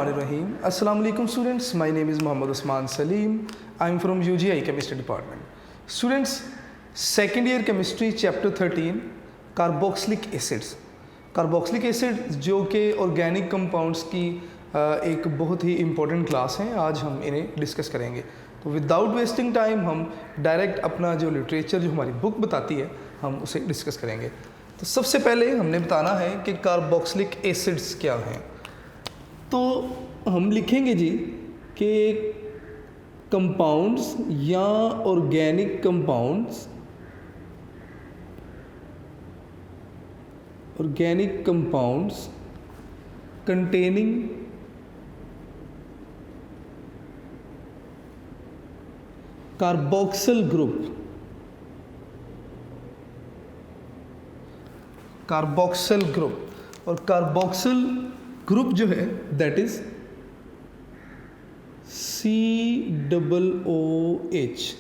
Bismillahirrahmanirrahim. Assalamu alaikum students. My name is Muhammad Usman Salim. I am from UGI Chemistry Department. Students, second year chemistry chapter 13 carboxylic acids. Carboxylic acid जो कि organic compounds की एक बहुत ही important class है, आज हम इन्हें discuss करेंगे. तो विदाउट वेस्टिंग टाइम हम डायरेक्ट अपना जो लिटरेचर जो हमारी बुक बताती है हम उसे डिस्कस करेंगे. तो सबसे पहले हमने बताना है कि कार्बोक्सिलिक एसिड्स क्या हैं. तो हम लिखेंगे जी कि कंपाउंड्स या organic compounds containing carboxyl group और कार्बोक्सिल ग्रुप जो है दैट इज COOH.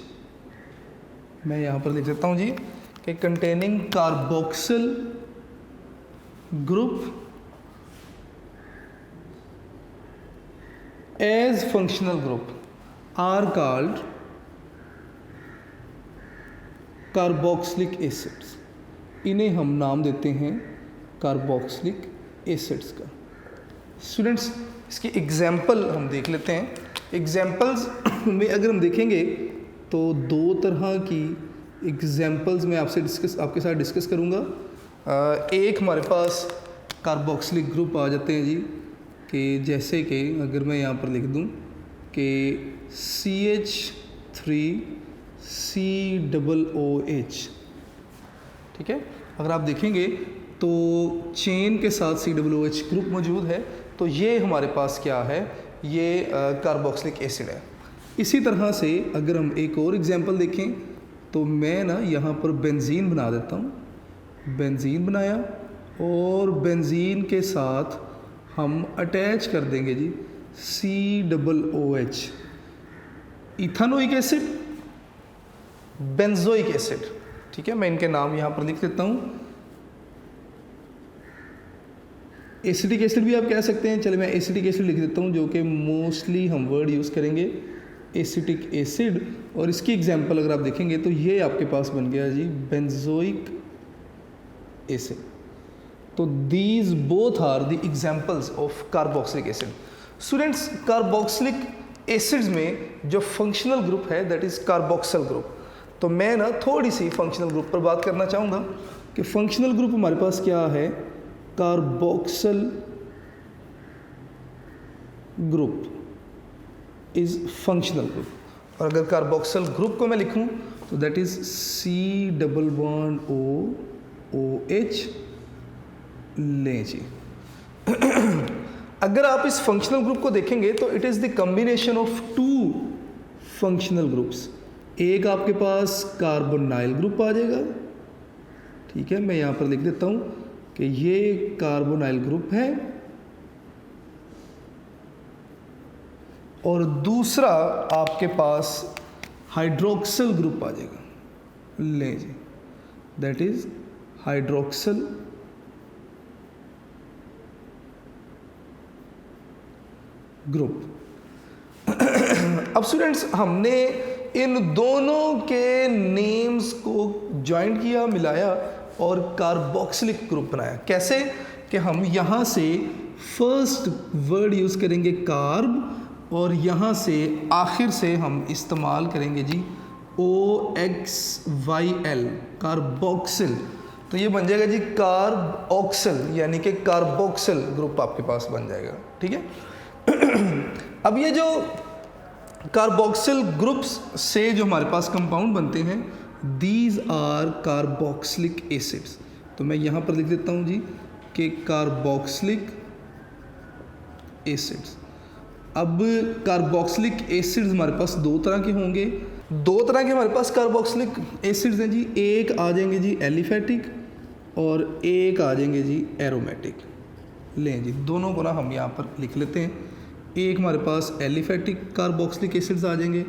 मैं यहाँ पर लिख देता हूँ जी कि containing carboxyl group as functional group are called carboxylic acids. इन्हें हम नाम देते हैं कार्बोक्सिलिक एसिड्स का. स्टूडेंट्स, इसकी एग्जाम्पल हम देख लेते हैं. एग्जाम्पल्स में अगर हम देखेंगे तो दो तरह की एग्जाम्पल्स मैं आपके साथ डिस्कस करूँगा. एक हमारे पास कार्बोक्सिलिक ग्रुप आ जाते हैं जी कि जैसे कि अगर मैं यहाँ पर लिख दूँ कि CH3COOH. ठीक है, अगर आप देखेंगे तो चेन के साथ COOH ग्रुप मौजूद है. तो ये हमारे पास क्या है, ये कार्बोक्सिलिक एसिड है. इसी तरह से अगर हम एक और एग्जांपल देखें तो मैं ना यहाँ पर बेंजीन बना देता हूँ. बेंजीन बनाया और बेंजीन के साथ हम अटैच कर देंगे जी COOH. Ethanoic acid, benzoic acid. ठीक है, मैं इनके नाम यहाँ पर लिख देता हूँ. एसिटिक एसिड भी आप कह सकते हैं. चलिए मैं एसिटिक एसिड लिख देता हूँ जो कि मोस्टली हम वर्ड यूज़ करेंगे एसिटिक एसिड. और इसकी एग्जांपल अगर आप देखेंगे तो ये आपके पास बन गया जी बेंजोइक एसिड. तो these both are the examples of carboxylic acid. Students, carboxylic acids में जो फंक्शनल ग्रुप है दैट इज़ कार्बोक्सिल ग्रुप. तो मैं ना थोड़ी सी फंक्शनल ग्रुप पर बात करना चाहूँगा कि फंक्शनल ग्रुप हमारे पास क्या है. Carboxyl group is functional group. और अगर कार्बोक्सिल ग्रुप को मैं लिखूं तो दैट इज C+OOH. लें जी. अगर आप इस फंक्शनल ग्रुप को देखेंगे तो it is the combination of two functional groups. एक आपके पास कार्बोनाइल ग्रुप आ जाएगा. ठीक है, मैं यहाँ पर लिख देता हूँ कि ये कार्बोनाइल ग्रुप है और दूसरा आपके पास हाइड्रोक्सिल ग्रुप आ जाएगा. ले जी, दैट इज हाइड्रोक्सिल ग्रुप. अब स्टूडेंट्स, हमने इन दोनों के नेम्स को ज्वाइंट किया, मिलाया और कार्बोक्सिलिक ग्रुप बनाया. कैसे कि हम यहाँ से फर्स्ट वर्ड यूज़ करेंगे कार्ब और यहाँ से आखिर से हम इस्तेमाल करेंगे जी OXYL कार्बोक्सिल. तो ये बन जाएगा जी कार्बोक्सिल, यानी कि कार्बोक्सिल ग्रुप आपके पास बन जाएगा. ठीक है. अब ये जो कार्बोक्सिल ग्रुप्स से जो हमारे पास कंपाउंड बनते हैं दीज आर कार्बोक्सिलिक एसिड्स. तो मैं यहाँ पर लिख देता हूँ जी कि कार्बोक्सिलिक एसिड्स. अब कार्बोक्सिलिक एसिड्स हमारे पास दो तरह के होंगे. दो तरह के हमारे पास कार्बोक्सिलिक एसिड्स हैं जी. एक आ जाएंगे जी एलिफेटिक और एक आ जाएंगे जी एरोमेटिक. लें जी, दोनों को ना हम यहाँ पर लिख लेते हैं. एक हमारे पास एलिफेटिक कार्बोक्सिलिक एसिड्स आ जाएंगे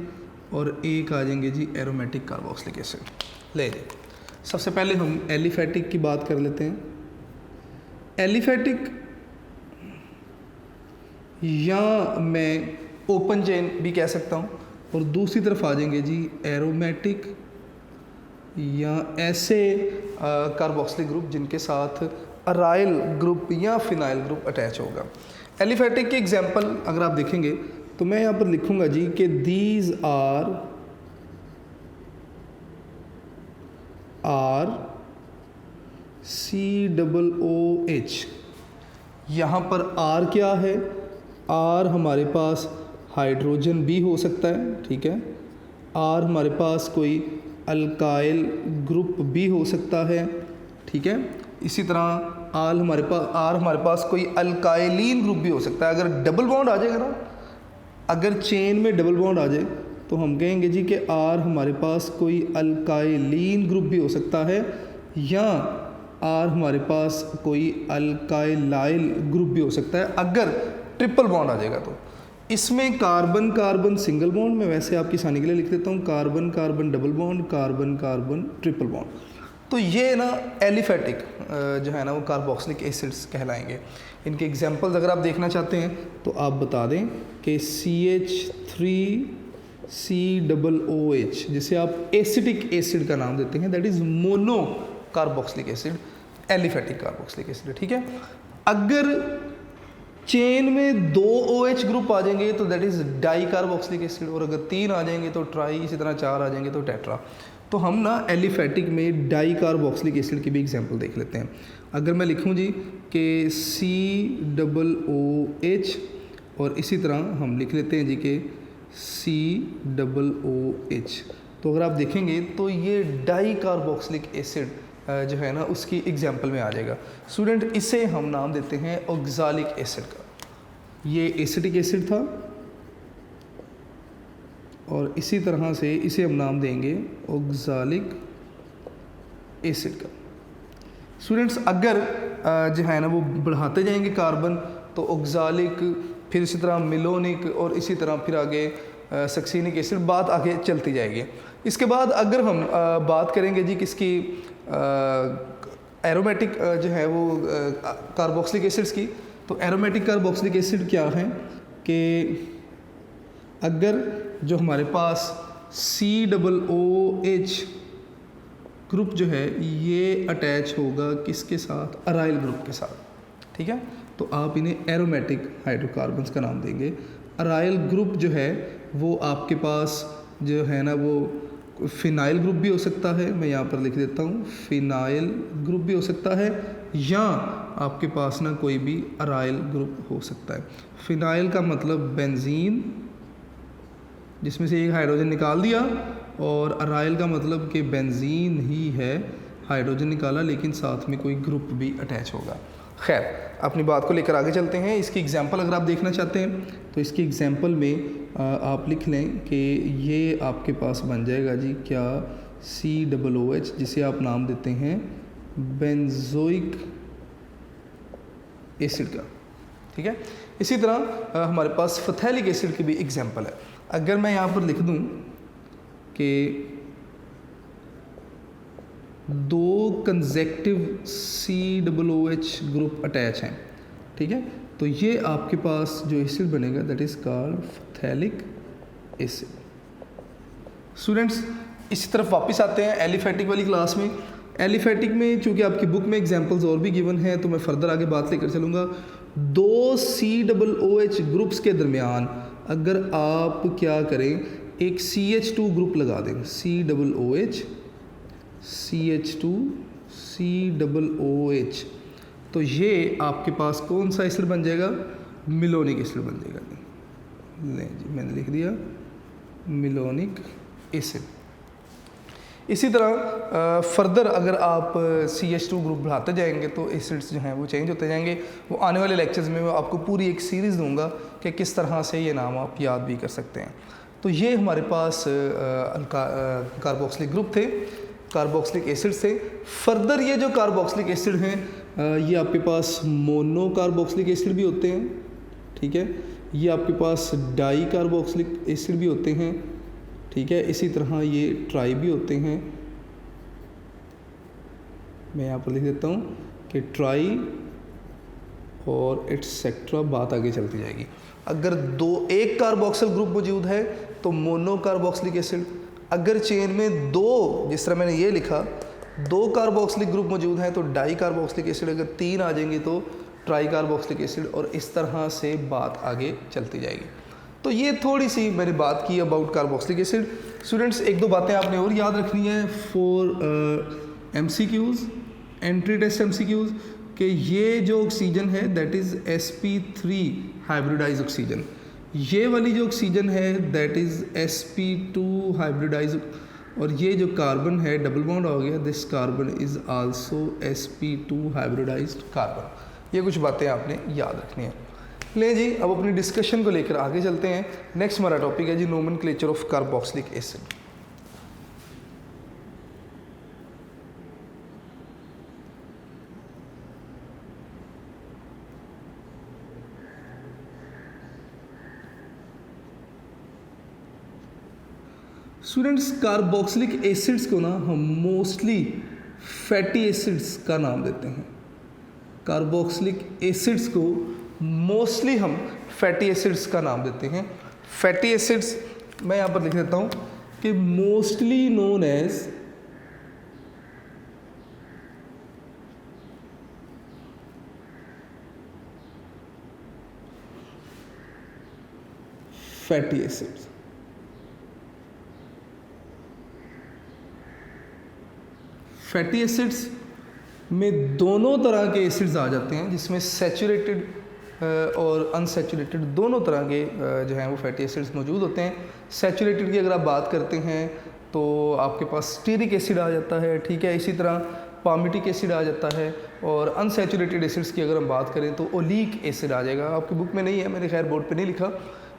और एक आ जाएंगे जी एरोमेटिक कार्बोक्सिलिक एसिड. ले जी, सबसे पहले हम एलिफेटिक की बात कर लेते हैं. एलिफेटिक या मैं ओपन चेन भी कह सकता हूँ। और दूसरी तरफ आ जाएंगे जी एरोमेटिक या ऐसे कार्बोक्सिलिक ग्रुप जिनके साथ अराइल ग्रुप या फिनाइल ग्रुप अटैच होगा। एलिफेटिक की एग्जांपल अगर आप देखेंगे तो मैं यहाँ पर लिखूँगा जी कि दीज आर COOH। यहाँ पर R क्या है? R हमारे पास हाइड्रोजन भी हो सकता है, ठीक है। R हमारे पास कोई अल्काइल ग्रुप भी हो सकता है, ठीक है। इसी तरह R हमारे पास कोई अल्काइलिन ग्रुप भी हो सकता है। अगर डबल बॉन्ड आ जाएगा ना, अगर चेन में डबल बॉन्ड आ जाए तो हम कहेंगे जी कि R हमारे पास कोई अल्काइलिन ग्रुप भी हो सकता है, या R हमारे पास कोई अल्काइलाइल ग्रुप भी हो सकता है अगर ट्रिपल बॉन्ड आ जाएगा। तो इसमें कार्बन कार्बन सिंगल बॉन्ड, मैं वैसे आपकी आसानी के लिए लिख देता हूँ carbon carbon double bond, carbon carbon triple bond. तो ये ना एलिफेटिक जो है ना वो कार्बोक्सिलिक एसिड्स कहलाएंगे। इनके एग्जांपल्स अगर आप देखना चाहते हैं तो आप बता दें कि CH3COOH जिसे आप एसिटिक एसिड का नाम देते हैं, that is mono carboxylic acid, aliphatic carboxylic acid, ठीक है। अगर चेन में 2 OH ग्रुप आ जाएंगे तो that is di carboxylic acid, और अगर 3 आ जाएंगे तो ट्राई, इसी तरह 4 आ जाएंगे तो टेट्रा। तो हम ना एलिफेटिक में डाई कार्बोक्सिलिक एसिड की भी एग्जांपल देख लेते हैं। अगर मैं लिखूं जी कि COOH और इसी तरह हम लिख लेते हैं जी कि COOH, तो अगर आप देखेंगे तो ये डाई कार्बोक्सिलिक एसिड जो है ना उसकी एग्जांपल में आ जाएगा। स्टूडेंट इसे हम नाम देते हैं ऑक्सालिक एसिड का। ये एसिटिक एसिड था और इसी तरह से इसे हम नाम देंगे ऑक्सालिक एसिड का। स्टूडेंट्स अगर जो है ना वो बढ़ाते जाएंगे कार्बन तो ऑक्सालिक, फिर इसी तरह मिलोनिक और इसी तरह फिर आगे सक्सीनिक एसिड, बात आगे चलती जाएगी। इसके बाद अगर हम बात करेंगे जी किसकी, एरोमेटिक जो है वो कार्बोक्सिलिक एसिड्स की, तो एरोमेटिक कार्बोक्सिलिक एसिड क्या है कि अगर जो हमारे पास COOH ग्रुप जो है ये अटैच होगा किसके साथ, अराइल ग्रुप के साथ, ठीक है। तो आप इन्हें एरोमेटिक हाइड्रोकार्बन्स का नाम देंगे। अराइल ग्रुप जो है वो आपके पास जो है ना वो फिनाइल ग्रुप भी हो सकता है, मैं यहाँ पर लिख देता हूँ फिनाइल ग्रुप भी हो सकता है, या आपके पास ना कोई भी अराइल ग्रुप हो सकता है। फिनाइल का मतलब बेंजीन, जिसमें से एक हाइड्रोजन निकाल दिया, और अराइल का मतलब कि बेंजीन ही है, हाइड्रोजन निकाला लेकिन साथ में कोई ग्रुप भी अटैच होगा। खैर अपनी बात को लेकर आगे चलते हैं। इसकी एग्जांपल अगर आप देखना चाहते हैं तो इसकी एग्जांपल में आप लिख लें कि ये आपके पास बन जाएगा जी क्या, COOH जिसे आप नाम देते हैं बेंजोइक एसिड का, ठीक है। इसी तरह हमारे पास फथैलिक एसिड की भी एग्जांपल है। अगर मैं यहाँ पर लिख दूँ कि 2 कंसेक्टिव COOH ग्रुप अटैच हैं, ठीक है, तो ये आपके पास जो एसिड बनेगा that is called phthalic acid. Students इसी तरफ वापस आते हैं एलिफेटिक वाली क्लास में। एलिफेटिक में चूँकि आपकी बुक में एग्जांपल्स और भी गिवन हैं तो मैं फर्दर आगे बात लेकर चलूँगा। 2 COOH ग्रुप्स के दरमियान अगर आप क्या करें, एक CH2 ग्रुप लगा दें, COOH CH2 COOH, तो ये आपके पास कौन सा एसिड बन जाएगा, मिलोनिक एसिड बन जाएगा। लें जी मैंने लिख दिया मिलोनिक एसिड। इसी तरह फर्दर अगर आप CH2 ग्रुप बढ़ाते जाएंगे तो एसिड्स जो हैं वो चेंज होते जाएंगे। वो आने वाले लेक्चर्स में मैं आपको पूरी एक सीरीज़ दूंगा कि किस तरह से ये नाम आप याद भी कर सकते हैं। तो ये हमारे पास कार्बोक्सिलिक ग्रुप थे, कार्बोक्सिलिक एसिड्स थे। फर्दर ये जो कार्बोक्सिलिक एसिड हैं ये आपके पास मोनो कार्बोक्सिलिक एसिड भी होते हैं, ठीक है। ये आपके पास डाई कार्बोक्सिलिक एसिड भी होते हैं, ठीक है। इसी तरह ये ट्राई भी होते हैं। मैं यहाँ पर लिख देता हूँ कि ट्राई और एटसेट्रा बात आगे चलती जाएगी। अगर एक कार्बोक्सिल ग्रुप मौजूद है तो मोनो कार्बोक्सिलिक एसिड। अगर चेन में दो, जिस तरह मैंने ये लिखा, दो कार्बोक्सिलिक ग्रुप मौजूद हैं तो डाई कार्बोक्सिलिक एसिड। अगर तीन आ जाएंगे तो ट्राई कार्बोक्सिलिक एसिड, और इस तरह से बात आगे चलती जाएगी। तो ये थोड़ी सी मैंने बात की अबाउट कार्बोक्सिलिक एसिड। स्टूडेंट्स, एक दो बातें आपने और याद रखनी है for MCQs, entry test MCQs, कि ये जो ऑक्सीजन है that is sp3 hybridise oxygen. ये वाली जो ऑक्सीजन है दैट इज़ sp2 हाइब्रिडाइज, और ये जो कार्बन है डबल बॉन्ड हो गया, this carbon is also sp2 hybridised carbon. ये कुछ बातें आपने याद रखनी है। ले जी, अब अपनी डिस्कशन को लेकर आगे चलते हैं। नेक्स्ट हमारा टॉपिक है जी nomenclature of carboxylic acid. Students, carboxylic acids को ना हम मोस्टली फैटी एसिड्स का नाम देते हैं। कार्बोक्सिलिक एसिड्स को मोस्टली हम फैटी एसिड्स का नाम देते हैं। फैटी एसिड्स मैं यहाँ पर लिख देता हूँ कि mostly known as fatty acids. Fatty acids में दोनों तरह के एसिड्स आ जाते हैं, जिसमें सैचुरेटेड और अनसैचुरेटेड दोनों तरह के जो हैं वो फैटी एसिड्स मौजूद होते हैं। सैचुरेटेड की अगर आप बात करते हैं तो आपके पास स्टीरिक एसिड आ जाता है, ठीक है। इसी तरह पामिटिक एसिड आ जाता है, और अनसैचुरेटेड एसिड्स की अगर हम बात करें तो ओलीक एसिड आ जाएगा। आपकी बुक में नहीं है, मैंने खैर बोर्ड पे नहीं लिखा।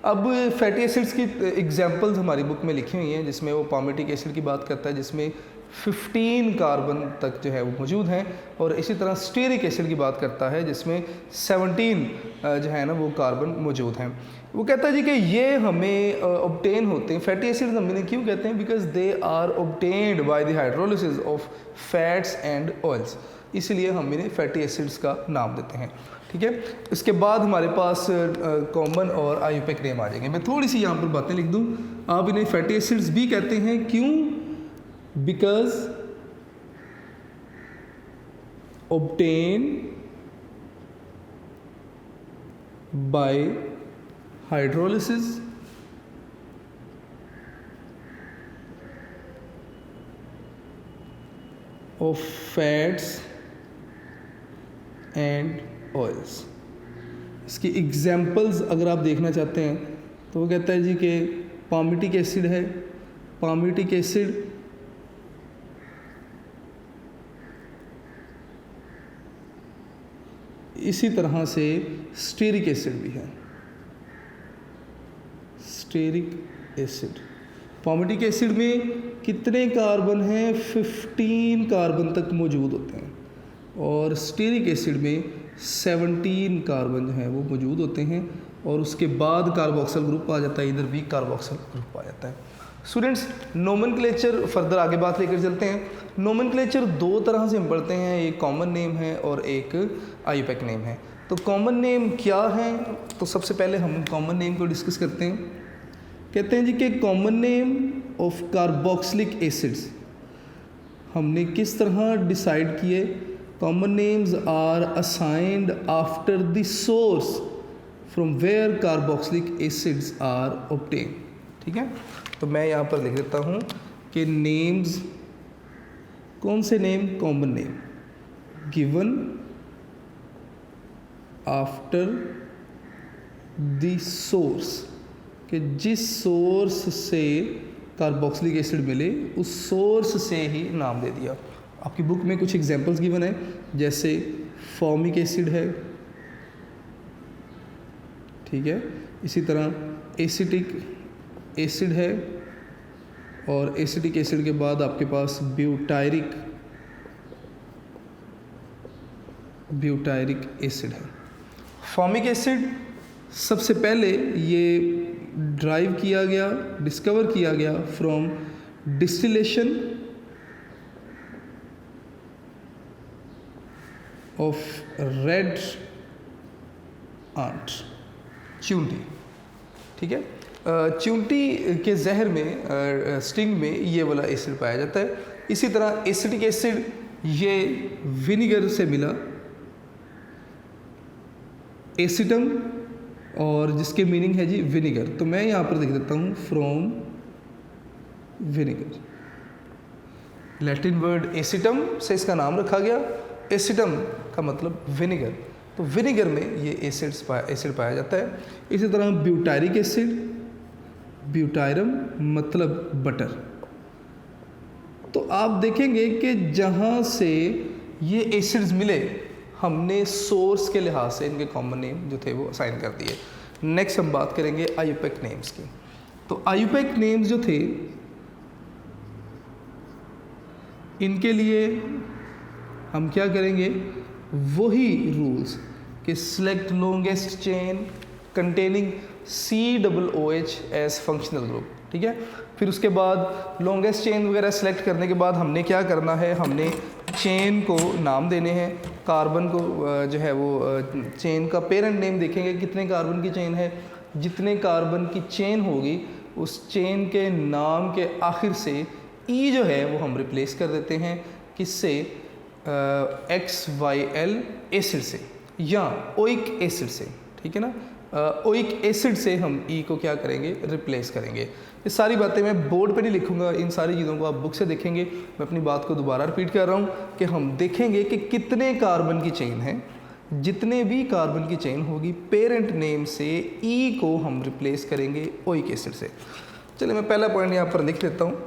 अब फैटी एसिड्स की एग्जांपल्स हमारी बुक में लिखी हुई हैं, जिसमें वो पामिटिक एसिड की बात करता है जिसमें 15 कार्बन तक जो है वो मौजूद हैं, और इसी तरह स्टीरिक एसिड की बात करता है जिसमें 17 जो है ना वो कार्बन मौजूद हैं। वो कहता है जी कि ये हमें ऑब्टेन होते हैं, फैटी एसिड्स हम इन्हें क्यों कहते हैं, because they are obtained by the hydrolysis of fats and oils, इसलिए हम इन्हें फैटी एसिड्स का नाम देते हैं, ठीक है। इसके बाद हमारे पास कॉमन और आईयूपैक नेम आ जाएंगे। मैं थोड़ी सी यहाँ पर बातें लिख दूँ। आप इन्हें फैटी एसिड्स भी कहते हैं, क्यों, because obtained by hydrolysis of fats and oils। इसकी एग्जाम्पल्स अगर आप देखना चाहते हैं तो वो कहता है जी कि पामिटिक एसिड है, पामिटिक एसिड इसी तरह से स्टीरिक एसिड भी है, स्टीरिक एसिड। पामिटिक एसिड में कितने कार्बन हैं, 15 कार्बन तक मौजूद होते हैं, और स्टीरिक एसिड में 17 कार्बन जो हैं वो मौजूद होते हैं, और उसके बाद कार्बोक्सिल ग्रुप आ जाता है, इधर भी कार्बोक्सिल ग्रुप आ जाता है। स्टूडेंट्स, नोमेनक्लेचर फर्दर आगे बात लेकर चलते हैं। नोमेनक्लेचर दो तरह से हम पढ़ते हैं, एक कॉमन नेम है और एक आईयूपैक नेम है। तो कॉमन नेम क्या है, तो सबसे पहले हम कॉमन नेम को डिस्कस करते हैं। कहते हैं जी कि common name of carboxylic acids हमने किस तरह डिसाइड किए। Common names are assigned after the source from where carboxylic acids are obtain, ठीक है। तो मैं यहाँ पर लिख देता हूँ कि नेम्स, कौन से name, common name given after the source, कि जिस सोर्स से कार्बोक्सिलिक एसिड मिले उस सोर्स से ही नाम दे दिया। आपकी बुक में कुछ एग्जांपल्स गिवन है, जैसे फॉर्मिक एसिड है, ठीक है। इसी तरह एसिटिक एसिड है, और एसिटिक एसिड के बाद आपके पास ब्यूटायरिक एसिड है। फॉर्मिक एसिड सबसे पहले ये ड्राइव किया गया, डिस्कवर किया गया from distillation of red ant, च्यूंटी। ठीक है, च्यूंटी के जहर में स्टिंग में ये वाला एसिड पाया जाता है। इसी तरह एसिटिक एसिड ये विनीगर से मिला, एसिटम, और जिसके मीनिंग है जी विनीगर। तो मैं यहाँ पर लिख देता हूँ फ्रॉम विनीगर। लैटिन वर्ड एसिटम से इसका नाम रखा गया, एसिटम का मतलब विनीगर। तो विनीगर में ये एसिड पाया जाता है। इसी तरह ब्यूटायरिक एसिड, ब्यूटायरम मतलब बटर। तो आप देखेंगे कि जहाँ से ये एसिड्स मिले हमने सोर्स के लिहाज से इनके कॉमन नेम जो थे वो असाइन कर दिए। नेक्स्ट हम बात करेंगे आईयूपैक नेम्स की। तो आईयूपैक नेम्स जो थे इनके लिए हम क्या करेंगे, वही रूल्स कि select longest chain containing COOH as functional group. ठीक है, फिर उसके बाद लॉन्गेस्ट चेन वगैरह सेलेक्ट करने के बाद हमने क्या करना है, हमने चेन को नाम देने हैं। कार्बन को जो है वो चेन का पेरेंट नेम देखेंगे कितने कार्बन की चेन है, जितने कार्बन की चेन होगी उस चेन के नाम के आखिर से ई जो है वो हम रिप्लेस कर देते हैं किससे, XYL एसिड से या ओइक एसिड से। ठीक है ना, ओइक एसिड से हम ई को क्या करेंगे, रिप्लेस करेंगे। ये सारी बातें मैं बोर्ड पे नहीं लिखूंगा, इन सारी चीज़ों को आप बुक से देखेंगे। मैं अपनी बात को दोबारा रिपीट कर रहा हूँ कि हम देखेंगे कि कितने कार्बन की चेन है, जितने भी कार्बन की चेन होगी पेरेंट नेम से ई को हम रिप्लेस करेंगे ओइक एसिड से। चलिए मैं पहला पॉइंट यहाँ पर लिख लेता हूँ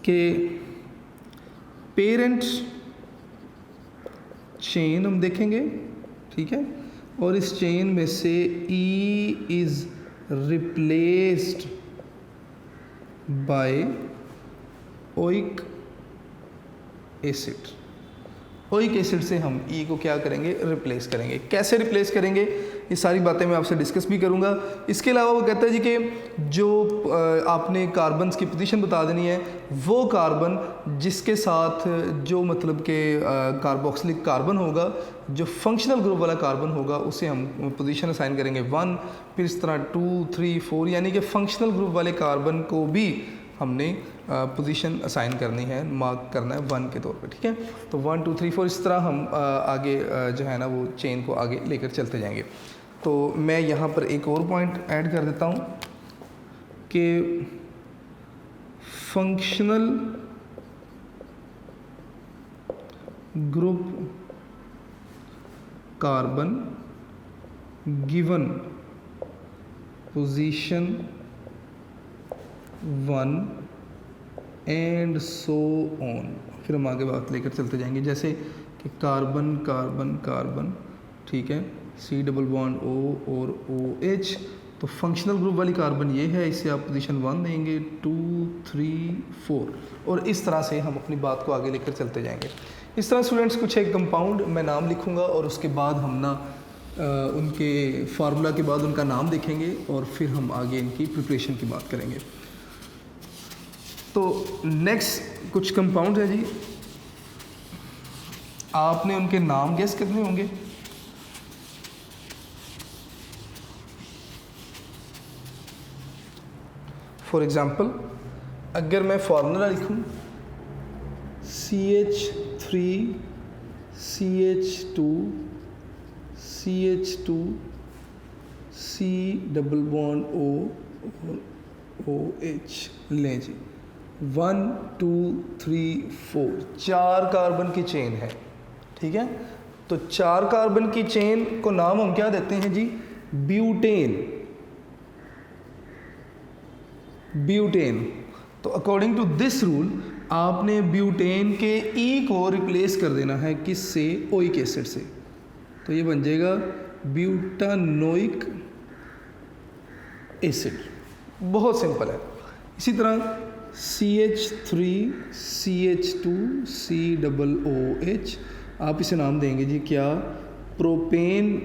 कि पेरेंट चेन हम देखेंगे। ठीक है, और इस चेन में से E is replaced by oic acid. Oic acid से हम ई को क्या करेंगे, रिप्लेस करेंगे। कैसे रिप्लेस करेंगे ये सारी बातें मैं आपसे डिस्कस भी करूंगा। इसके अलावा वो कहता है जी कि जो आपने कार्बन्स की पोजीशन बता देनी है, वो कार्बन जिसके साथ जो मतलब कि कार्बोक्सिलिक कार्बन होगा, जो फंक्शनल ग्रुप वाला कार्बन होगा उसे हम पोजीशन असाइन करेंगे 1, फिर इस तरह 2, 3, 4, यानी कि फंक्शनल ग्रुप वाले कार्बन को भी हमने पोजीशन असाइन करनी है, मार्क करना है 1 के तौर पे। ठीक है, तो 1, 2, 3, 4 इस तरह हम आगे जो है ना वो चेन को आगे लेकर चलते जाएंगे। तो मैं यहाँ पर एक और पॉइंट ऐड कर देता हूँ कि functional group carbon given position 1 and so on. फिर हम आगे बात लेकर चलते जाएंगे, जैसे कि कार्बन कार्बन कार्बन, ठीक है, C डबल बॉन्ड O और OH। तो फंक्शनल ग्रुप वाली कार्बन ये है, इसे आप पोजीशन 1 देंगे, 2, 3, 4, और इस तरह से हम अपनी बात को आगे लेकर चलते जाएंगे। इस तरह स्टूडेंट्स कुछ एक कंपाउंड मैं नाम लिखूंगा और उसके बाद हम ना उनके फार्मूला के बाद उनका नाम देखेंगे और फिर हम आगे इनकी प्रिपरेशन की बात करेंगे। तो नेक्स्ट कुछ कंपाउंड है जी, आपने उनके नाम गेस करने होंगे। फॉर एग्जाम्पल अगर मैं फार्मूला लिखूं CH3 CH2 CH2 C double bond O और OH, लें जी 1, 2, 3, 4 4 कार्बन की चेन है। ठीक है, तो 4 कार्बन की चेन को नाम हम क्या देते हैं जी, ब्यूटेन। ब्यूटेन। तो अकॉर्डिंग टू दिस रूल आपने ब्यूटेन के ई को रिप्लेस कर देना है किससे, ओइक एसिड से। तो ये बन जाएगा ब्यूटानोइक एसिड। बहुत सिंपल है। इसी तरह CH3 CH2 C double OH, आप इसे नाम देंगे जी क्या, प्रोपेन।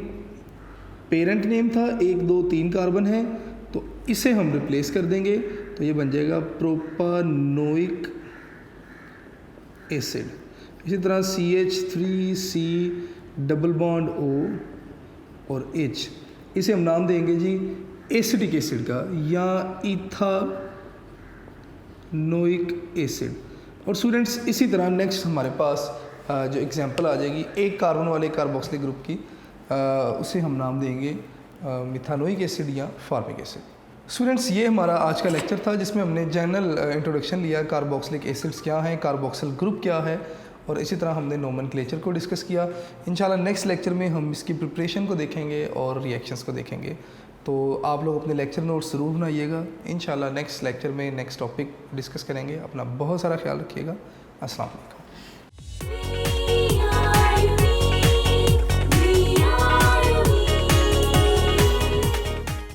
पेरेंट नेम था, 1, 2, 3 कार्बन है, तो इसे हम रिप्लेस कर देंगे, तो ये बन जाएगा प्रोपानोइक एसिड। इसी तरह CH3 C double bond O और H, इसे हम नाम देंगे जी एसिटिक एसिड का या इथानोइक एसिड। और स्टूडेंट्स इसी तरह नेक्स्ट हमारे पास जो एग्जांपल आ जाएगी एक कार्बन वाले कार्बोक्सिलिक ग्रुप की, उसे हम नाम देंगे मिथानोइक एसिड या फॉर्मिक एसिड। स्टूडेंट्स ये हमारा आज का लेक्चर था जिसमें हमने जनरल इंट्रोडक्शन लिया, कार्बोक्सिलिक एसिड्स क्या हैं, कार्बोक्सिल ग्रुप क्या है, और इसी तरह हमने नोमेनक्लेचर को डिस्कस किया। इंशाल्लाह नेक्स्ट लेक्चर में हम इसकी प्रिपरेशन को देखेंगे और रिएक्शंस को देखेंगे। तो आप लोग अपने लेक्चर नोट्स ज़रूर बनाइएगा। इंशाल्लाह नेक्स्ट लेक्चर में नेक्स्ट टॉपिक डिस्कस करेंगे। अपना बहुत सारा ख्याल रखिएगा। अस्सलाम वालेकुम।